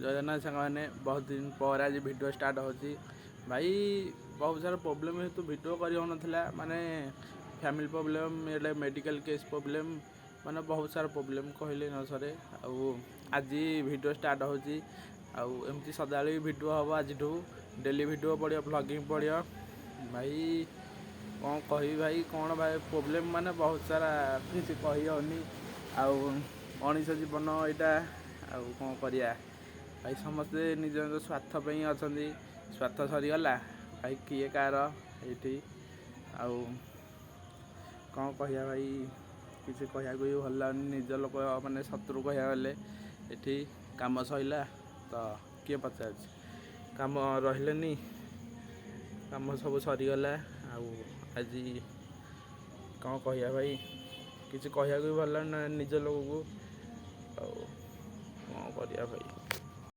जय जगन्नाथ साଙ୍ଗमाने बहुत दिन पर आज वीडियो स्टार्ट होची भाई। बहुत सारा प्रोब्लेम हेतु वीडियो करी हो नथिला माने फैमिली प्रोब्लेम एले मेडिकल केस प्रोब्लेम माने बहुत सारा प्रोब्लेम कहले न सरे। आज वीडियो स्टार्ट होची एमती सदाली वीडियो हम आज डेली वीडियो पड़ियो ब्लॉगिंग पड़ियो भाई। कौन कही भाई कौन भाई प्रोब्लेम माने बहुत सारा किसी कही होनी मनीष जीवन यहाँ कौन करिया भाई। समस्ते निज निज स्वार्थ पे ही अच्छा स्वार्थ सरीगला भाई किए कार ये कौन कह भाई किसी कह भी भल लगुनि निज लोक मैंने शत्रु कह गले ये कम सरला तो किए पचार कम रही कम सब सरीगला आज कौन कह भाई किसी कह भी भल लगुनि निज लोक को कौन करिया भाई।